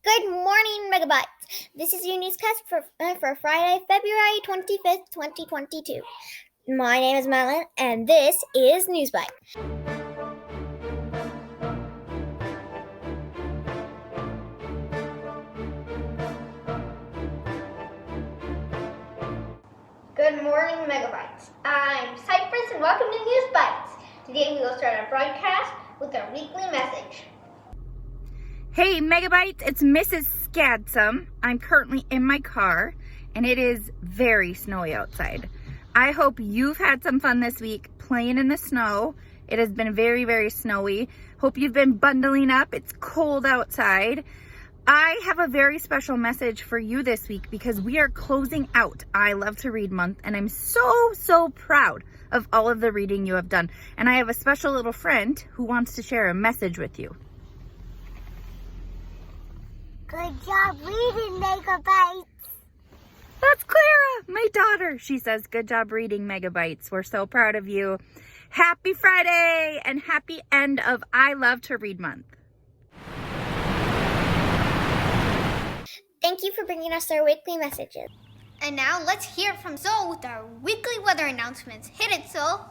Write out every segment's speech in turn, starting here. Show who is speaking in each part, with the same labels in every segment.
Speaker 1: Good morning, Megabytes. This is your newscast for Friday, February 25th, 2022. My name is Madeline, and this is NewsByte. Good morning, Megabytes. I'm Cypress, and welcome to NewsBytes. Today we will start our broadcast with our weekly message.
Speaker 2: Hey Megabytes, it's Mrs. Scadsome. I'm currently in my car and it is very snowy outside. I hope you've had some fun this week playing in the snow. It has been very, very snowy. Hope you've been bundling up. It's cold outside. I have a very special message for you this week because we are closing out I Love to Read month and I'm so proud of all of the reading you have done. And I have a special little friend who wants to share a message with you.
Speaker 1: Good job reading, Megabytes.
Speaker 2: That's Clara, my daughter. She says, good job reading, Megabytes. We're so proud of you. Happy Friday and happy end of I Love to Read month.
Speaker 1: Thank you for bringing us our weekly messages. And now let's hear from Sol with our weekly weather announcements. Hit it, Sol.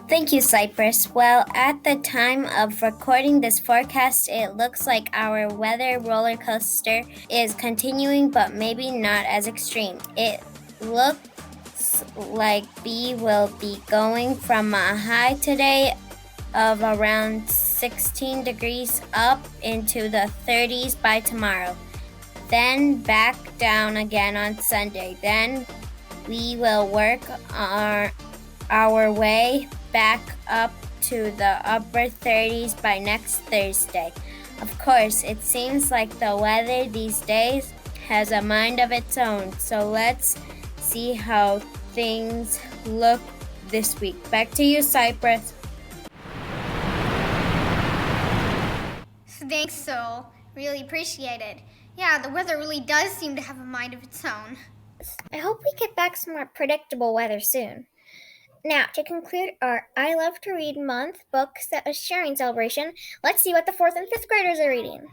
Speaker 1: Thank you, Cypress. Well, at the time of recording this forecast, it looks like our weather roller coaster is continuing, but maybe not as extreme. It looks like B will be going from a high today of around 16 degrees up into the 30s by tomorrow. Then back down again on Sunday. Then we will work our way back up to the upper 30s by next Thursday. Of course, it seems like the weather these days has a mind of its own, so let's see how things look this week. Back to you, Cypress. Thanks, Sol. Really appreciate it. Yeah, the weather really does seem to have a mind of its own. I hope we get back some more predictable weather soon. Now, to conclude our I Love to Read month book sharing celebration, let's see what the 4th and 5th graders are reading.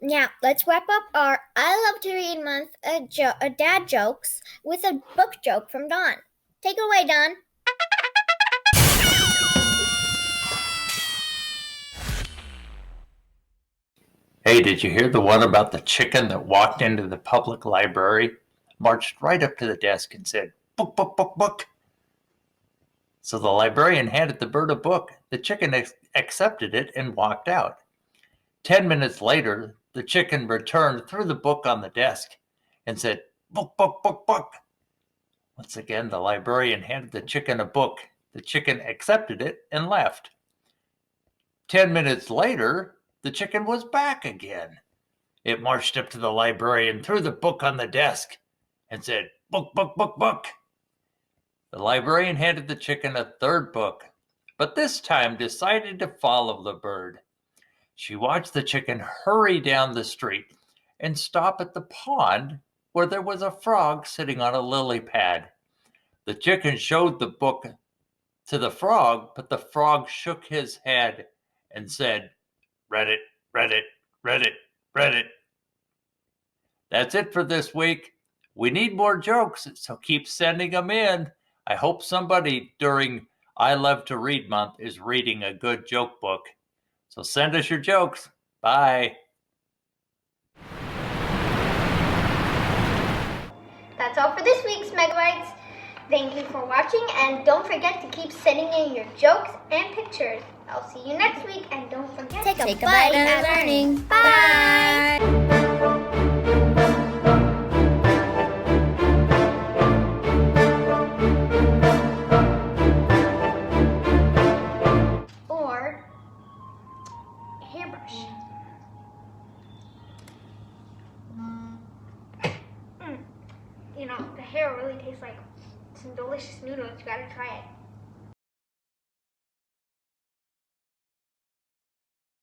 Speaker 1: Now, let's wrap up our I Love to Read month dad jokes with a book joke from Dawn. Take it away, Dawn.
Speaker 3: Hey, did you hear the one about the chicken that walked into the public library, marched right up to the desk and said, "Book, book, book, book"? So the librarian handed the bird a book. The chicken accepted it and walked out. 10 minutes later, the chicken returned, threw the book on the desk, and said, "Book, book, book, book." Once again, the librarian handed the chicken a book. The chicken accepted it and left. 10 minutes later, the chicken was back again. It marched up to the librarian, threw the book on the desk, and said, "Book, book, book, book." The librarian handed the chicken a third book, but this time decided to follow the bird. She watched the chicken hurry down the street and stop at the pond where there was a frog sitting on a lily pad. The chicken showed the book to the frog, but the frog shook his head and said, "Read it, read it, read it, read it." That's it for this week. We need more jokes, so keep sending them in. I hope somebody during I Love to Read month is reading a good joke book. So send us your jokes. Bye.
Speaker 1: That's all for this week's Megabytes. Thank you for watching, and don't forget to keep sending in your jokes and pictures. I'll see you next week, and don't forget to take a bite at learning. Bye! Or hairbrush. You know, the hair really tastes like some delicious noodles. You gotta try it.